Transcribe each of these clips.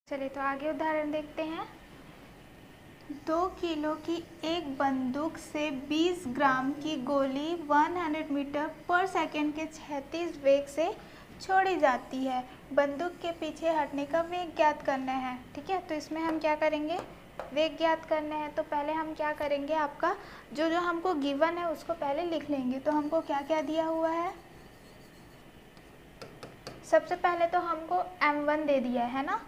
चलिए तो आगे उदाहरण देखते हैं। 2 किलो की एक बंदूक से 20 ग्राम की गोली 100 मीटर पर सेकंड के 36 वेग से छोड़ी जाती है। बंदूक के पीछे हटने का वेग ज्ञात करना है। ठीक है, तो इसमें हम क्या करेंगे, वेग ज्ञात करना है। तो पहले हम क्या करेंगे, आपका जो जो हमको गिवन है उसको पहले लिख लेंगे। तो हमको क्या क्या दिया हुआ है, सबसे पहले तो हमको m1 दे दिया है ना,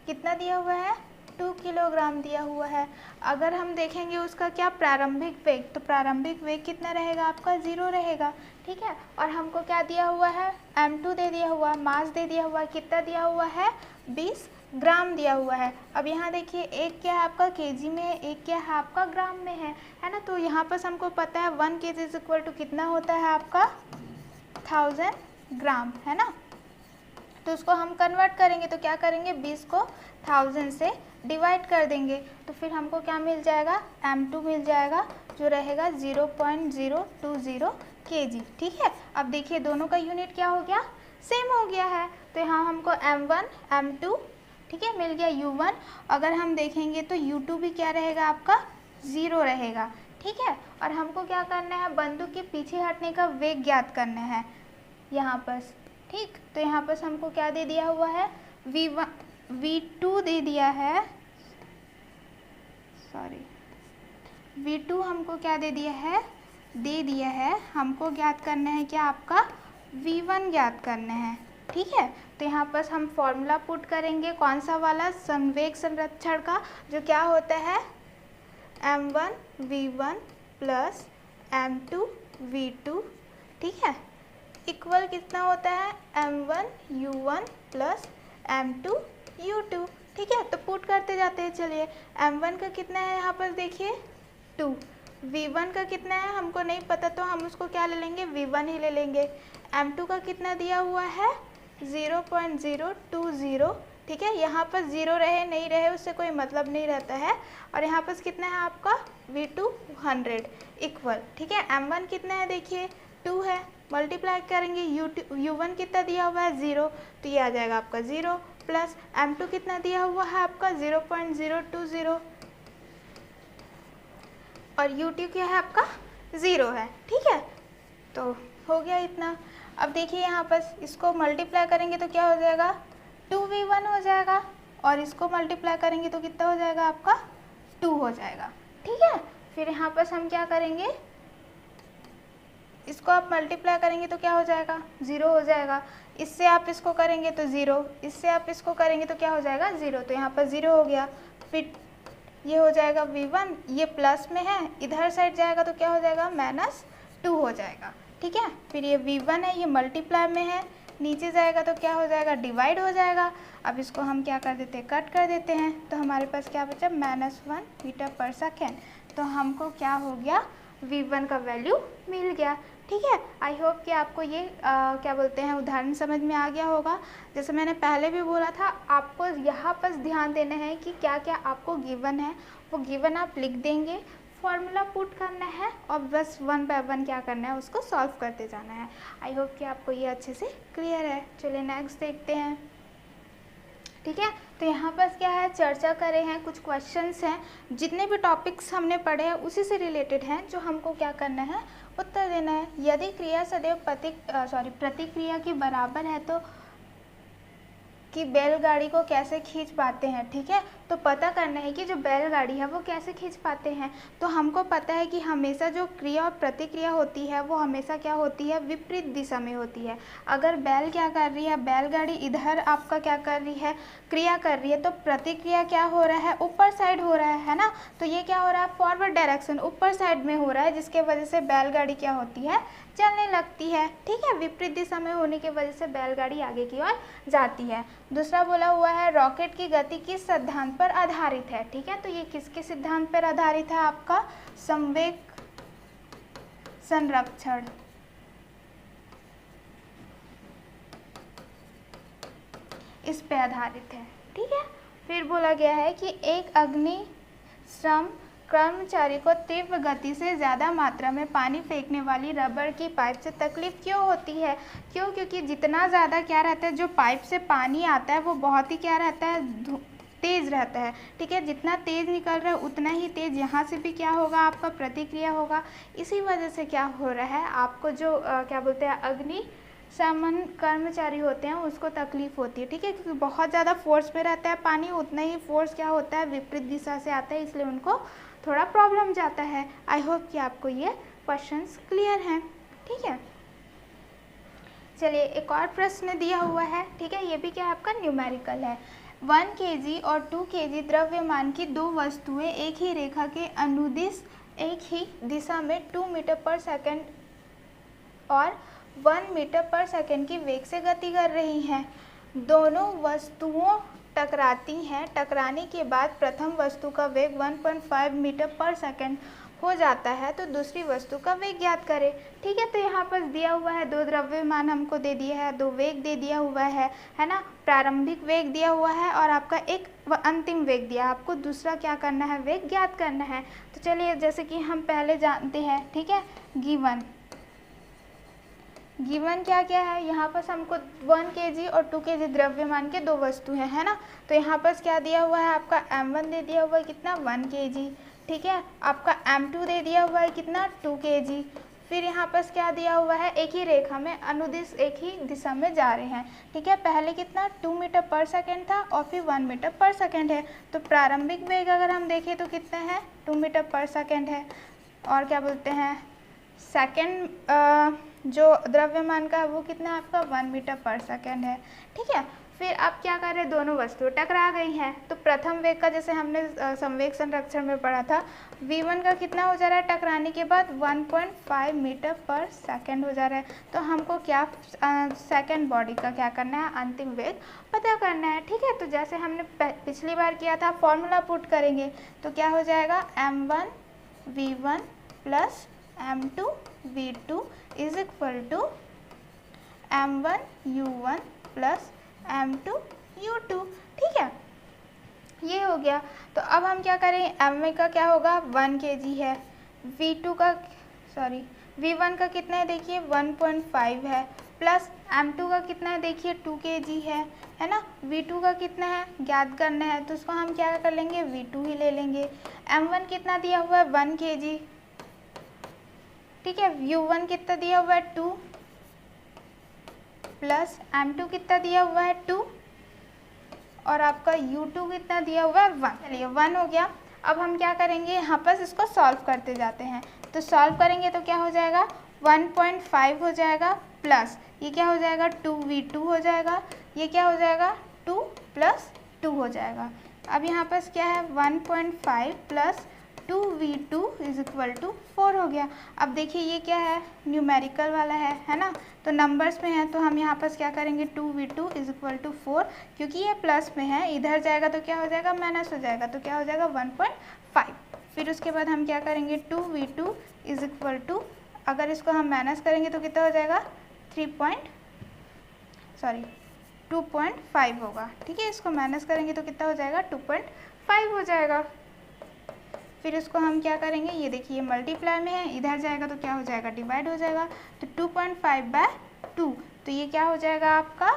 कितना दिया हुआ है, 2 किलोग्राम दिया हुआ है। अगर हम देखेंगे उसका क्या प्रारंभिक वेग, तो प्रारंभिक वेग कितना रहेगा आपका, 0 रहेगा। ठीक है, और हमको क्या दिया हुआ है, m2 दे दिया हुआ, मास दे दिया हुआ, कितना दिया हुआ है, 20 ग्राम दिया हुआ है। अब यहाँ देखिए, एक क्या है आपका केजी में है, एक क्या है आपका ग्राम में है ना। तो यहाँ पर हमको पता है 1 kg इज इक्वल टू कितना होता है आपका 1000 ग्राम, है ना। तो उसको हम कन्वर्ट करेंगे तो क्या करेंगे, 20 को 1000 से डिवाइड कर देंगे तो फिर हमको क्या मिल जाएगा, m2 मिल जाएगा जो रहेगा 0.020 kg। ठीक है, अब देखिए दोनों का यूनिट क्या हो गया, सेम हो गया है। तो यहाँ हमको m1 m2 ठीक है मिल गया u1। अगर हम देखेंगे तो u2 भी क्या रहेगा आपका 0 रहेगा। ठीक है, और हमको क्या करना है, बंदूक के पीछे हटने का वेग ज्ञात करना है यहाँ पर। ठीक, तो यहाँ पर हमको क्या दे दिया हुआ है, v2 दे दिया है, v2 हमको क्या दे दिया है, हमको ज्ञात करना है क्या आपका v1 ज्ञात करना है। ठीक है, तो यहाँ पर हम फॉर्मूला पुट करेंगे, कौन सा वाला, संवेग संरक्षण का, जो क्या होता है m1 v1 plus m2 v2। ठीक है, इक्वल कितना होता है m1 u1 plus m2 u2। ठीक है, तो पुट करते जाते हैं। चलिए m1 का कितना है यहाँ पर देखिए 2, v1 का कितना है हमको नहीं पता तो हम उसको क्या ले लेंगे, v1 ही ले लेंगे। m2 का कितना दिया हुआ है 0.020। ठीक है, यहाँ पर 0 रहे नहीं रहे उससे कोई मतलब नहीं रहता है। और यहाँ पर कितना है आपका v2 100 इक्वल। ठीक है, m1 कितना है देखिए 2 है, मल्टीप्लाई करेंगे u1 कितना दिया हुआ है 0, तो ये आ जाएगा आपका 0 प्लस m2 कितना दिया हुआ है आपका 0.020 और u2 क्या है आपका 0 है। ठीक है, तो हो गया इतना। अब देखिए यहाँ पर इसको मल्टीप्लाई करेंगे तो क्या हो जाएगा 2v1 हो जाएगा और इसको मल्टीप्लाई करेंगे तो कितना हो जाएगा आपका 2 हो जाएगा। ठीक है, फिर यहाँ पर हम क्या करेंगे, इसको आप मल्टीप्लाई करेंगे तो क्या हो जाएगा 0 हो जाएगा, इससे आप इसको करेंगे तो 0, इससे आप इसको करेंगे तो क्या हो जाएगा 0, तो यहाँ पर 0 हो गया। फिर ये हो जाएगा v1, ये प्लस में है, इधर साइड जाएगा तो क्या हो जाएगा -2 हो जाएगा। ठीक है, फिर ये v1 है, ये मल्टीप्लाई में है, नीचे जाएगा तो क्या हो जाएगा डिवाइड हो जाएगा। अब इसको हम क्या कर देते हैं, कट कर देते हैं, तो हमारे पास क्या बचा -1 मीटर पर सेकेंड। तो हमको क्या हो गया, v1 का वैल्यू मिल गया। ठीक है, आई होप कि आपको ये क्या बोलते हैं उदाहरण समझ में आ गया होगा। जैसे मैंने पहले भी बोला था, आपको यहाँ पर ध्यान देना है कि क्या क्या आपको गिवन है, वो गिवन आप लिख देंगे, फॉर्मूला पुट करना है और बस 1 बाय 1 क्या करना है उसको सॉल्व करते जाना है। आई होप कि आपको ये अच्छे से क्लियर है। चलिए नेक्स्ट देखते हैं। ठीक है, तो यहाँ पर क्या है, चर्चा करे हैं, कुछ क्वेश्चंस हैं, जितने भी टॉपिक्स हमने पढ़े हैं उसी से रिलेटेड हैं, जो हमको क्या करना है उत्तर देना है। यदि क्रिया सदैव प्रतिक्रिया की बराबर है तो कि बैलगाड़ी को कैसे खींच पाते हैं। ठीक है, तो पता करना है कि जो बैलगाड़ी है वो कैसे खींच पाते हैं। तो हमको पता है कि हमेशा जो क्रिया और प्रतिक्रिया होती है वो हमेशा क्या होती है, विपरीत दिशा में होती है। अगर बैल क्या कर रही है, बैलगाड़ी इधर आपका क्या कर रही है, क्रिया कर रही है, तो प्रतिक्रिया क्या हो रहा है, ऊपर साइड हो रहा है ना। तो ये क्या हो रहा है, फॉरवर्ड डायरेक्शन ऊपर साइड में हो रहा है, जिसके वजह से बैलगाड़ी क्या होती है, चलने लगती है। ठीक है, विपरीत दिशा में होने की वजह से बैलगाड़ी आगे की ओर जाती है। दूसरा बोला हुआ है रॉकेट की गति किस सिद्धांत पर आधारित है। ठीक है, तो ये किसके सिद्धांत पर आधारित है, आपका संवेग संरक्षण। इस पे आधारित है। ठीक है, फिर बोला गया है कि एक अग्नि श्रम कर्मचारी को तीव्र गति से ज़्यादा मात्रा में पानी फेंकने वाली रबर की पाइप से तकलीफ क्यों होती है? क्यों? क्योंकि जितना ज़्यादा क्या रहता है, जो पाइप से पानी आता है वो बहुत ही क्या रहता है, तेज़ रहता है। ठीक है, जितना तेज़ निकल रहा है उतना ही तेज़ यहाँ से भी क्या होगा, आपका प्रतिक्रिया होगा। इसी वजह से क्या हो रहा है, आपको जो क्या बोलते हैं, अग्निशमन कर्मचारी होते हैं उसको तकलीफ होती है। ठीक है, क्योंकि बहुत ज़्यादा फोर्स में रहता है पानी, उतना ही फोर्स क्या होता है, विपरीत दिशा से आता है, इसलिए उनको थोड़ा प्रॉब्लम जाता है। आई होप कि आपको ये क्वेश्चंस क्लियर हैं। ठीक है, चलिए एक और प्रश्न दिया हुआ है। ठीक है, ये भी क्या आपका न्यूमेरिकल है। 1 kg और 2 kg द्रव्यमान की दो वस्तुएं एक ही रेखा के अनुदिश एक ही दिशा में 2 मीटर पर सेकंड और 1 मीटर पर सेकंड की वेग से गति कर रही हैं। दोनों वस्तुओं टकराती हैं। टकराने के बाद प्रथम वस्तु का वेग 1.5 मीटर पर सेकंड हो जाता है, तो दूसरी वस्तु का वेग ज्ञात करें। ठीक है, तो यहाँ पर दिया हुआ है, दो द्रव्यमान हमको दे दिया है, दो वेग दे दिया हुआ है ना। प्रारंभिक वेग दिया हुआ है और आपका एक अंतिम वेग दिया, आपको दूसरा क्या करना है, वेग ज्ञात करना है। तो चलिए जैसे कि हम पहले जानते हैं, ठीक है, गिवन क्या क्या है, यहाँ पर हमको 1 kg और 2 kg द्रव्यमान के दो वस्तु है ना। तो यहाँ पर क्या दिया हुआ है, आपका m1 दे दिया हुआ है कितना, 1 kg। ठीक है, आपका m2 दे दिया हुआ है कितना, 2 kg। फिर यहाँ पर क्या दिया हुआ है, एक ही रेखा में अनुदिश एक ही दिशा में जा रहे हैं। ठीक है, पहले कितना 2 मीटर पर सेकेंड था और फिर 1 मीटर पर सेकेंड है। तो प्रारंभिक वेग अगर हम देखें तो कितना है, 2 मीटर पर सेकेंड है। और क्या बोलते हैं, सेकेंड जो द्रव्यमान का है वो कितना आपका 1 मीटर पर सेकेंड है। ठीक है, फिर आप क्या कर रहे हैं, दोनों वस्तुएं टकरा गई हैं। तो प्रथम वेग का जैसे हमने संवेग संरक्षण में पढ़ा था, v1 का कितना हो जा रहा है टकराने के बाद 1.5 मीटर पर सेकेंड हो जा रहा है। तो हमको क्या सेकेंड बॉडी का क्या करना है, अंतिम वेग पता करना है। ठीक है, तो जैसे हमने पिछली बार किया था, फॉर्मूला पुट करेंगे तो क्या हो जाएगा, m1 v1 plus m2 v2 is equal to m1 u1 plus m2 u2। ठीक है, ये हो गया। तो अब हम क्या करें, m का क्या होगा, 1 kg है, v1 का कितना है देखिए 1.5 है, प्लस m2 का कितना है देखिए 2 kg है ना। v2 का कितना है ज्ञात करना है, तो उसको हम क्या कर लेंगे, v2 ही ले लेंगे। m1 कितना दिया हुआ है 1 kg। ठीक है, u1 कितना दिया हुआ है 2 प्लस m2 कितना दिया हुआ है 2 और आपका u2 कितना दिया हुआ है 1। चलिए 1 हो गया। अब हम क्या करेंगे, यहाँ पर इसको सॉल्व करते जाते हैं। तो सॉल्व करेंगे तो क्या हो जाएगा, 1.5 हो जाएगा प्लस ये क्या हो जाएगा 2v2 हो जाएगा, ये क्या हो जाएगा 2 प्लस 2 हो जाएगा। अब यहाँ पर क्या है 1.5 plus 2v2 is equal to 4 हो गया। अब देखिए ये क्या है, न्यूमेरिकल वाला है ना, तो नंबर्स में है, तो हम यहाँ पर क्या करेंगे 2v2 इज इक्वल टू 4, क्योंकि ये प्लस में है, इधर जाएगा तो क्या हो जाएगा, माइनस हो जाएगा, तो क्या हो जाएगा 1.5। फिर उसके बाद हम क्या करेंगे 2v2 इज इक्वल टू, अगर इसको हम माइनस करेंगे तो कितना हो जाएगा 2.5 होगा। ठीक है, इसको माइनस करेंगे तो कितना हो जाएगा 2.5 हो जाएगा। फिर इसको हम क्या करेंगे, ये देखिए मल्टीप्लाई में है, इधर जाएगा तो क्या हो जाएगा डिवाइड हो जाएगा, तो 2.5/2, तो ये क्या हो जाएगा आपका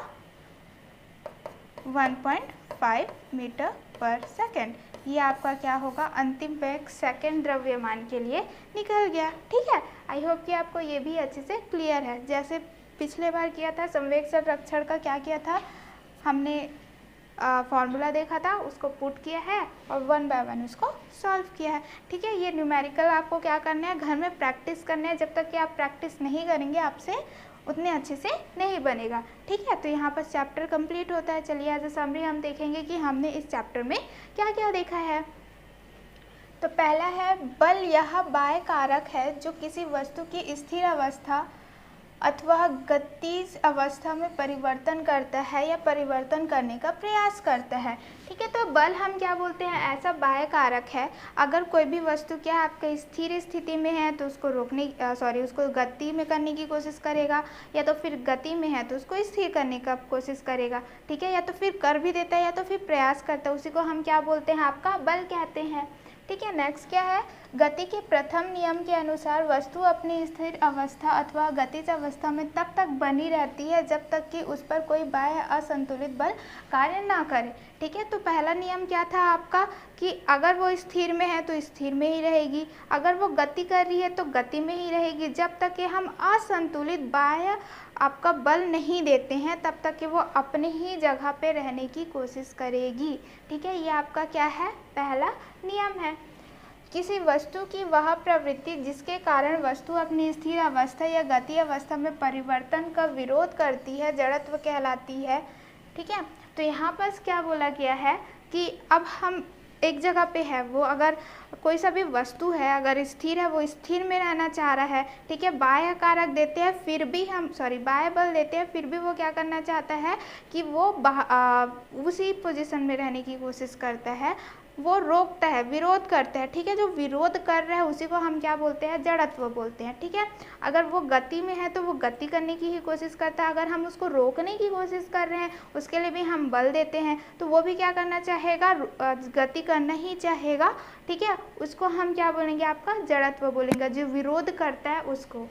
1.5 मीटर पर सेकेंड। ये आपका क्या होगा, अंतिम वेग सेकेंड द्रव्यमान के लिए निकल गया। ठीक है, आई होप कि आपको ये भी अच्छे से क्लियर है। जैसे पिछले बार किया था संवेग संरक्षण का, क्या किया था हमने, फॉर्मूला देखा था, उसको पुट किया है और 1 बाय 1 उसको सॉल्व किया है। ठीक है, ये न्यूमेरिकल आपको क्या करना है, घर में प्रैक्टिस करना है। जब तक कि आप प्रैक्टिस नहीं करेंगे आपसे उतने अच्छे से नहीं बनेगा। ठीक है, तो यहाँ पर चैप्टर कंप्लीट होता है। चलिए एज ए समरी हम देखेंगे कि हमने इस चैप्टर में क्या क्या देखा है। तो पहला है, बल यह बाह्य कारक है जो किसी वस्तु की स्थिर अवस्था अथवा गतिज अवस्था में परिवर्तन करता है या परिवर्तन करने का प्रयास करता है। ठीक है, तो बल हम क्या बोलते हैं, ऐसा बाह्य कारक है, अगर कोई भी वस्तु क्या आपके स्थिर स्थिति में है तो उसको उसको गति में करने की कोशिश करेगा, या तो फिर गति में है तो उसको स्थिर करने का कोशिश करेगा। ठीक है, या तो फिर कर भी देता है या तो फिर प्रयास करता है, उसी को हम क्या बोलते हैं, आपका बल कहते हैं। ठीक है। नेक्स्ट क्या है, गति के प्रथम नियम के अनुसार वस्तु अपनी स्थिर अवस्था अथवा गतिज अवस्था में तब तक बनी रहती है जब तक कि उस पर कोई बाह्य असंतुलित बल कार्य ना करे। ठीक है, तो पहला नियम क्या था आपका कि अगर वो स्थिर में है तो स्थिर में ही रहेगी, अगर वो गति कर रही है तो गति में ही रहेगी, जब तक कि हम असंतुलित बाह्य आपका बल नहीं देते हैं तब तक कि वो अपने ही जगह पे रहने की कोशिश करेगी। ठीक है, ये आपका क्या है, पहला नियम है। किसी वस्तु की वह प्रवृत्ति जिसके कारण वस्तु अपनी स्थिर अवस्था या गति अवस्था में परिवर्तन का विरोध करती है जड़त्व कहलाती है। ठीक है, तो यहाँ पर क्या बोला गया है कि अब हम एक जगह पे है, वो अगर कोई सा भी वस्तु है अगर स्थिर है, वो स्थिर में रहना चाह रहा है। ठीक है, बाह्य कारक देते हैं फिर भी बाह्य बल देते हैं फिर भी वो क्या करना चाहता है कि वो उसी पोजीशन में रहने की कोशिश करता है, वो रोकता है, विरोध करता है। ठीक है, जो विरोध कर रहा है उसी को हम क्या बोलते हैं, जड़त्व बोलते हैं। ठीक है, अगर वो गति में है तो वो गति करने की ही कोशिश करता है, अगर हम उसको रोकने की कोशिश कर रहे हैं उसके लिए भी हम बल देते हैं तो वो भी क्या करना चाहेगा, गति करना ही चाहेगा। ठीक है, उसको हम क्या बोलेंगे, आपका जड़त्व बोलेंगे, जो विरोध करता है उसको।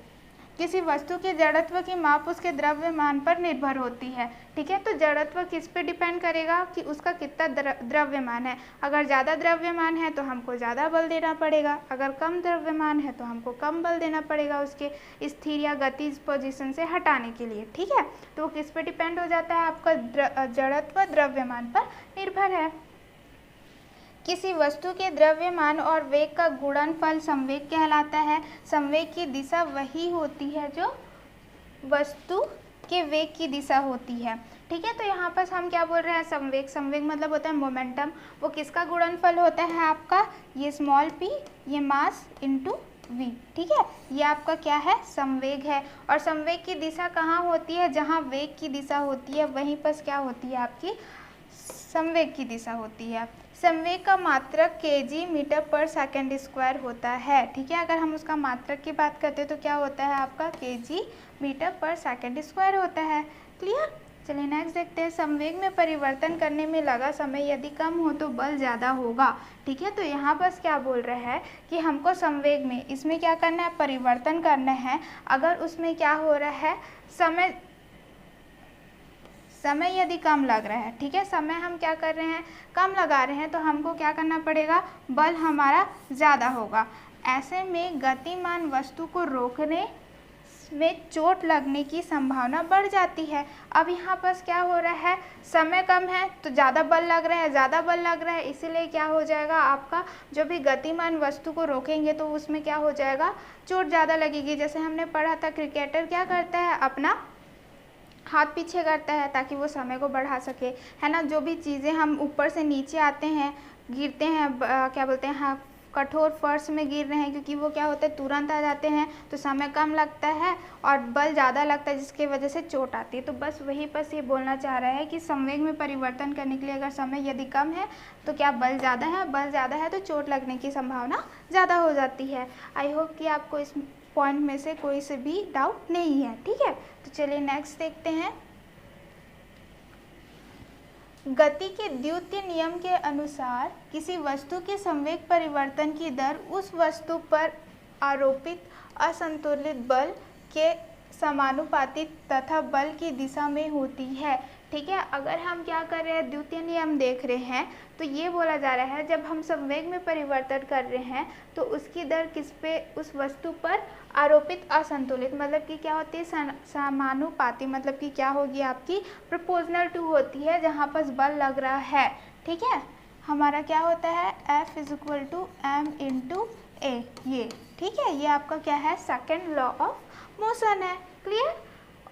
किसी वस्तु के जड़त्व की माप उसके द्रव्यमान पर निर्भर होती है। ठीक है, तो जड़त्व किस पे डिपेंड करेगा कि उसका कितना द्रव्यमान है। अगर ज़्यादा द्रव्यमान है तो हमको ज़्यादा बल देना पड़ेगा, अगर कम द्रव्यमान है तो हमको कम बल देना पड़ेगा उसके स्थिर या गतिज पोजीशन से हटाने के लिए। ठीक है, तो वो किस पे डिपेंड हो जाता है, आपका जड़त्व द्रव्यमान पर निर्भर है। किसी वस्तु के द्रव्यमान और वेग का गुणनफल संवेग कहलाता है। संवेग की दिशा वही होती है जो वस्तु के वेग की दिशा होती है। ठीक है, तो यहाँ पर हम क्या बोल रहे हैं, संवेग। संवेग मतलब होता है मोमेंटम। वो किसका गुणनफल होता है, आपका ये स्मॉल p, ये मास इंटू v। ठीक है, ये आपका क्या है, संवेग है। और संवेग की दिशा कहाँ होती है, जहाँ वेग की दिशा होती है वहीं पर क्या होती है, आपकी संवेग की दिशा होती है। संवेग का मात्रक kg मीटर पर सेकंड स्क्वायर होता है। ठीक है, अगर हम उसका मात्रक की बात करते हैं तो क्या होता है, आपका kg मीटर पर सेकंड स्क्वायर होता है। क्लियर, चलिए नेक्स्ट देखते हैं। संवेग में परिवर्तन करने में लगा समय यदि कम हो तो बल ज़्यादा होगा। ठीक है, तो यहाँ पर क्या बोल रहा है कि हमको संवेग में इसमें क्या करना है, परिवर्तन करना है। अगर उसमें क्या हो रहा है, समय यदि कम लग रहा है, ठीक है, समय हम क्या कर रहे हैं, कम लगा रहे हैं, तो हमको क्या करना पड़ेगा, बल हमारा ज़्यादा होगा। ऐसे में गतिमान वस्तु को रोकने में चोट लगने की संभावना बढ़ जाती है। अब यहाँ पर क्या हो रहा है, समय कम है तो ज़्यादा बल लग रहा है, ज़्यादा बल लग रहा है, इसीलिए क्या हो जाएगा, आपका जो भी गतिमान वस्तु को रोकेंगे तो उसमें क्या हो जाएगा, चोट ज़्यादा लगेगी। जैसे हमने पढ़ा था, क्रिकेटर क्या करता है, अपना हाथ पीछे करता है ताकि वो समय को बढ़ा सके, है ना। जो भी चीज़ें हम ऊपर से नीचे आते हैं, गिरते हैं, क्या बोलते हैं, हाँ, कठोर फर्श में गिर रहे हैं, क्योंकि वो क्या होता है, तुरंत आ जाते हैं तो समय कम लगता है और बल ज़्यादा लगता है, जिसकी वजह से चोट आती है। तो बस वही बस ये बोलना चाह रहा है कि संवेग में परिवर्तन करने के लिए अगर समय यदि कम है तो क्या बल ज़्यादा है, बल ज़्यादा है तो चोट लगने की संभावना ज़्यादा हो जाती है। आई होप कि आपको इस पॉइंट में से कोई से भी डाउट नहीं है। ठीक है, तो चलिए नेक्स्ट देखते हैं। गति के द्वितीय नियम के अनुसार किसी वस्तु के संवेग परिवर्तन की दर उस वस्तु पर आरोपित असंतुलित बल के समानुपाती तथा बल की दिशा में होती है। ठीक है, अगर हम क्या कर रहे हैं, द्वितीय नियम देख रहे हैं, तो ये बोला जा रहा है जब हम संवेग में परिवर्तन कर रहे हैं तो उसकी दर किस पे, उस वस्तु पर आरोपित असंतुलित, मतलब कि क्या होती है, समानुपाती, मतलब कि क्या होगी, आपकी प्रोपोर्शनल टू होती है, जहाँ पर बल लग रहा है। ठीक है, हमारा क्या होता है, F = m × a, ये। ठीक है, ये आपका क्या है, सेकेंड लॉ ऑफ मोशन है। क्लियर,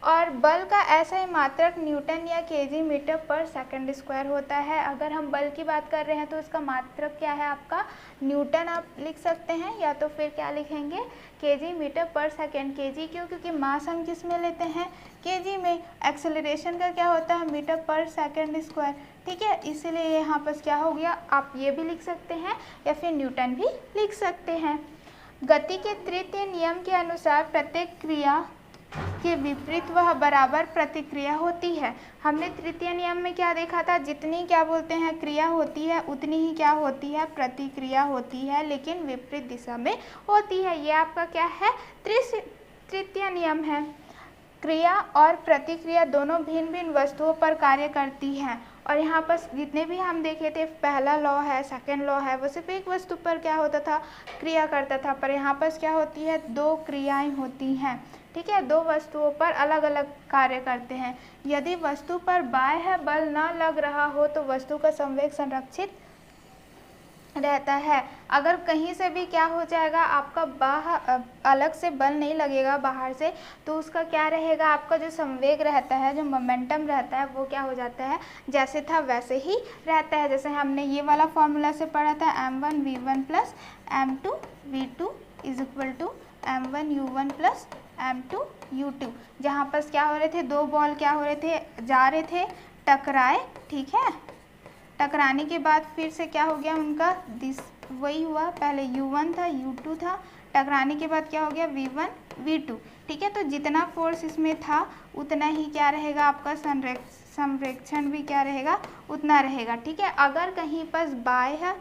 और बल का ऐसा ही मात्रक न्यूटन या kg मीटर पर सेकंड स्क्वायर होता है। अगर हम बल की बात कर रहे हैं तो उसका मात्रक क्या है, आपका न्यूटन आप लिख सकते हैं, या तो फिर क्या लिखेंगे, kg मीटर पर सेकंड। kg क्यों, क्योंकि मास हम किस में लेते हैं, kg में। एक्सेलरेशन का क्या होता है, मीटर पर सेकंड स्क्वायर। ठीक है, इसीलिए यहाँ पर क्या हो गया, आप ये भी लिख सकते हैं या फिर न्यूटन भी लिख सकते हैं। गति के तृतीय नियम के अनुसार प्रत्येक क्रिया के विपरीत वह बराबर प्रतिक्रिया होती है। हमने तृतीय नियम में क्या देखा था, जितनी क्या बोलते हैं क्रिया होती है उतनी ही क्या होती है, प्रतिक्रिया होती है, लेकिन विपरीत दिशा में होती है। ये आपका क्या है, तृतीय नियम है। क्रिया और प्रतिक्रिया दोनों भिन्न भिन्न वस्तुओं पर कार्य करती हैं। और यहाँ पर जितने भी हम देखे थे, पहला लॉ है, सेकंड लॉ है, वो सिर्फ एक वस्तु पर क्या होता था, क्रिया करता था, पर यहाँ पर क्या होती है, दो क्रियाएं होती हैं। ठीक है, दो वस्तुओं पर अलग अलग कार्य करते हैं। यदि वस्तु पर बाह्य बल न लग रहा हो तो वस्तु का संवेग संरक्षित रहता है। अगर कहीं से भी क्या हो जाएगा, आपका बाहर अलग से बल नहीं लगेगा बाहर से, तो उसका क्या रहेगा, आपका जो संवेग रहता है, जो मोमेंटम रहता है, वो क्या हो जाता है, जैसे था वैसे ही रहता है। जैसे हमने ये वाला फॉर्मूला से पढ़ा था, m1v1 plus m2v2 is equal to m1u1 plus m2u2। जहाँ पर क्या हो रहे थे, दो बॉल क्या हो रहे थे, जा रहे थे, टकराए। ठीक है, टकराने के बाद फिर से क्या हो गया उनका, वही हुआ, पहले u1 था, u2 था, टकराने के बाद क्या हो गया, v1 v2। ठीक है, तो जितना फोर्स इसमें था उतना ही क्या रहेगा, आपका संरक्षण भी क्या रहेगा, उतना रहेगा। ठीक है, अगर कहीं पर बाह्य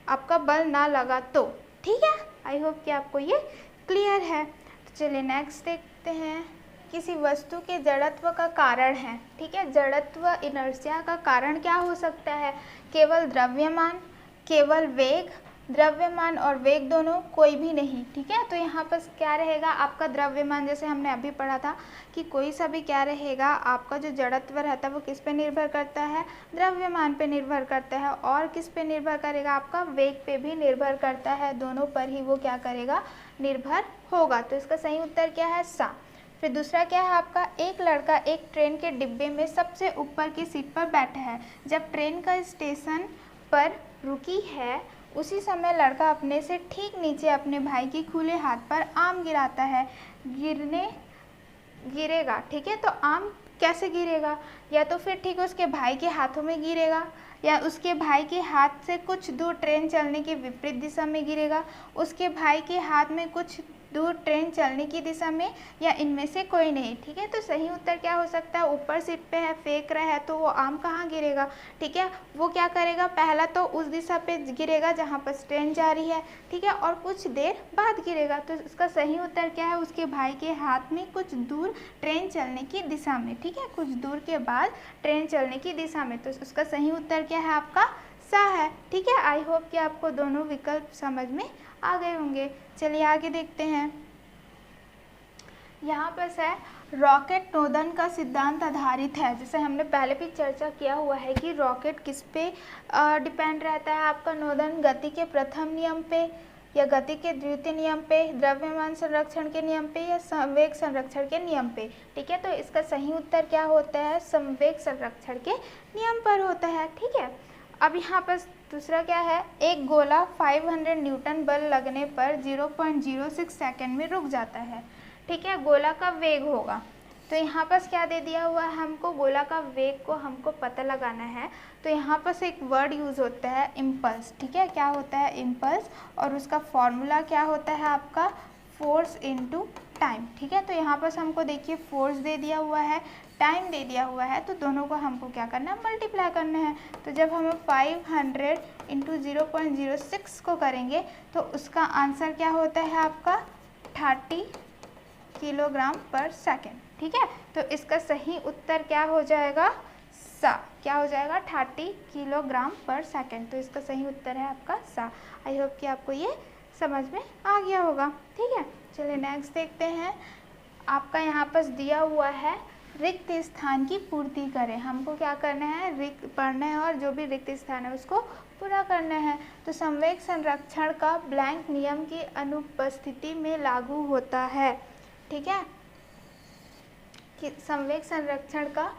आपका बल ना लगा तो। ठीक है, आई होप कि आपको ये क्लियर है। तो चलिए नेक्स्ट देखते हैं। किसी वस्तु के जड़त्व का कारण है। ठीक है, जड़त्व इनर्शिया का कारण क्या हो सकता है, केवल द्रव्यमान, केवल वेग, द्रव्यमान और वेग दोनों, कोई भी नहीं। ठीक है, तो यहाँ पर क्या रहेगा, आपका द्रव्यमान, जैसे हमने अभी पढ़ा था कि कोई सा भी क्या रहेगा, आपका जो जड़त्व रहता है वो किस पे निर्भर करता है, द्रव्यमान पे निर्भर करता है। और किस पे निर्भर करेगा, आपका वेग पे भी निर्भर करता है। दोनों पर ही वो क्या करेगा, निर्भर होगा। तो इसका सही उत्तर क्या है, सा। फिर दूसरा क्या है आपका, एक लड़का एक ट्रेन के डिब्बे में सबसे ऊपर की सीट पर बैठा है। जब ट्रेन का स्टेशन पर रुकी है उसी समय लड़का अपने से ठीक नीचे अपने भाई के खुले हाथ पर आम गिराता है। गिरेगा। ठीक है, तो आम कैसे गिरेगा, या तो फिर ठीक उसके भाई के हाथों में गिरेगा, या उसके भाई के हाथ से कुछ दूर ट्रेन चलने की विपरीत दिशा में गिरेगा, उसके भाई के हाथ में कुछ दूर ट्रेन चलने की दिशा में, या इनमें से कोई नहीं। ठीक है, तो सही उत्तर क्या हो सकता है, ऊपर सीट पे है, फेंक रहा है, तो वो आम कहाँ गिरेगा। ठीक है, वो क्या करेगा, पहला तो उस दिशा पे गिरेगा जहाँ पर ट्रेन जा रही है। ठीक है, और कुछ देर बाद गिरेगा। तो इसका सही उत्तर क्या है, उसके भाई के हाथ में कुछ दूर ट्रेन चलने की दिशा में। ठीक है, कुछ दूर के बाद ट्रेन चलने की दिशा में। तो उसका सही उत्तर क्या है, आपका सा है। ठीक है, आई होप कि आपको दोनों विकल्प समझ में आ गए होंगे। चलिए आगे देखते हैं। यहाँ पर है रॉकेट नोदन का सिद्धांत आधारित है। जैसे हमने पहले भी चर्चा किया हुआ है कि रॉकेट किस पे डिपेंड रहता है, आपका नोदन गति के प्रथम नियम पे, या गति के द्वितीय नियम पे, द्रव्यमान संरक्षण के नियम पे, या संवेग संरक्षण के नियम पे। ठीक है, तो इसका सही उत्तर क्या होता है, संवेग संरक्षण के नियम पर होता है। ठीक है, अब यहाँ पर दूसरा क्या है, एक गोला 500 न्यूटन बल लगने पर 0.06 सेकंड में रुक जाता है। ठीक है, गोला का वेग होगा। तो यहाँ पर क्या दे दिया हुआ है हमको, गोला का वेग को हमको पता लगाना है। तो यहाँ पर एक वर्ड यूज़ होता है इम्पल्स। ठीक है, क्या होता है, इम्पल्स, और उसका फॉर्मूला क्या होता है आपका, फोर्स इनटू टाइम। ठीक है, तो यहाँ पर हमको देखिए फोर्स दे दिया हुआ है, टाइम दे दिया हुआ है, तो दोनों को हमको क्या करना है, मल्टीप्लाई करना है। तो जब हम 500 इंटू 0.06 को करेंगे तो उसका आंसर क्या होता है आपका 30 किलोग्राम पर सेकेंड। ठीक है, तो इसका सही उत्तर क्या हो जाएगा, सा। क्या हो जाएगा, 30 किलोग्राम पर सेकेंड। तो इसका सही उत्तर है आपका सा। आई होप कि आपको ये समझ में आ गया होगा। ठीक है, चलिए नेक्स्ट देखते हैं। आपका यहाँ पर दिया हुआ है रिक्त स्थान की पूर्ति करें। हमको क्या करना है, रिक्त पढ़ना है और जो भी रिक्त स्थान है उसको पूरा करना है। तो संवेग संरक्षण का ब्लैंक नियम की अनुपस्थिति में लागू होता है। ठीक है, कि संवेग संरक्षण का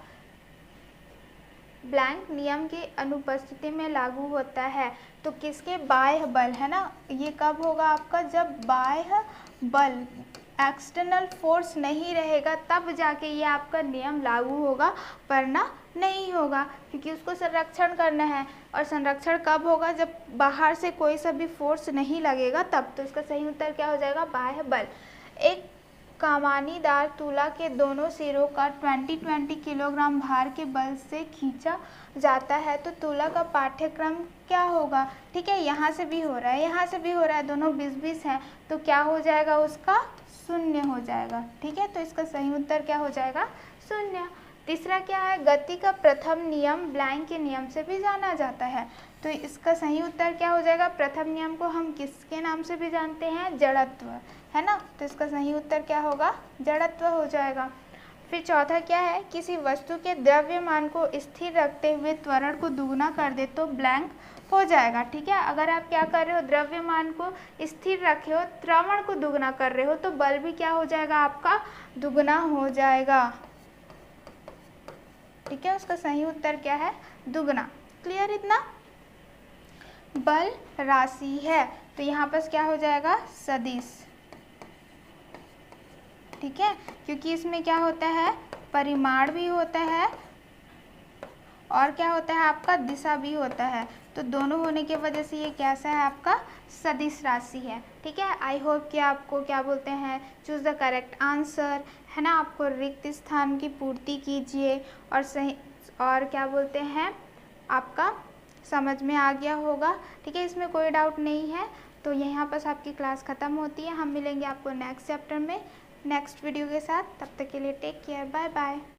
ब्लैंक नियम की अनुपस्थिति में लागू होता है। तो किसके, बाह्य बल है ना, ये कब होगा आपका, जब बाह्य बल एक्सटर्नल फोर्स नहीं रहेगा तब जाके ये आपका नियम लागू होगा, वरना नहीं होगा, क्योंकि उसको संरक्षण करना है। और संरक्षण कब होगा, जब बाहर से कोई सा भी फोर्स नहीं लगेगा तब। तो इसका सही उत्तर क्या हो जाएगा, बाह्य बल। एक कमानीदार तुला के दोनों सिरों का 20-20 किलोग्राम भार के बल से खींचा जाता है तो तुला का पाठ्यक्रम क्या होगा। ठीक है, यहाँ से भी हो रहा है, यहाँ से भी हो रहा है, दोनों 20-20 हैं, तो क्या हो जाएगा, उसका 0 हो जाएगा। ठीक है, तो इसका सही उत्तर क्या हो जाएगा, 0। तीसरा क्या है, गति का प्रथम नियम ब्लैंक के नियम से भी जाना जाता है, तो इसका सही उत्तर क्या हो जाएगा, प्रथम नियम को हम किसके नाम से भी जानते हैं, जड़त्व, है ना, तो इसका सही उत्तर क्या होगा, जड़त्व हो जाएगा। फिर चौथा क्या है, किसी वस्तु के द्रव्यमान को स्थिर रखते हुए त्वरण को दुगना कर दे तो ब्लैंक हो जाएगा। ठीक है, अगर आप क्या कर रहे हो, द्रव्यमान को स्थिर रखे हो, त्वरण को दुगना कर रहे हो, तो बल भी क्या हो जाएगा, आपका दुगना हो जाएगा। ठीक है, उसका सही उत्तर क्या है, दुगना। क्लियर इतना। बल राशि है तो यहाँ पर क्या हो जाएगा, सदिश। ठीक है, क्योंकि इसमें क्या होता है, परिमाण भी होता है और क्या होता है, आपका दिशा भी होता है, तो दोनों होने की वजह से ये कैसा है, आपका सदिश राशि है। ठीक है, आई होप कि आपको क्या बोलते हैं, चूज द करेक्ट आंसर, है ना, आपको रिक्त स्थान की पूर्ति कीजिए और सही, और क्या बोलते हैं, आपका समझ में आ गया होगा। ठीक है, इसमें कोई डाउट नहीं है। तो यहाँ पर आपकी क्लास ख़त्म होती है, हम मिलेंगे आपको नेक्स्ट चैप्टर में नेक्स्ट वीडियो के साथ। तब तक के लिए टेक केयर, बाय बाय।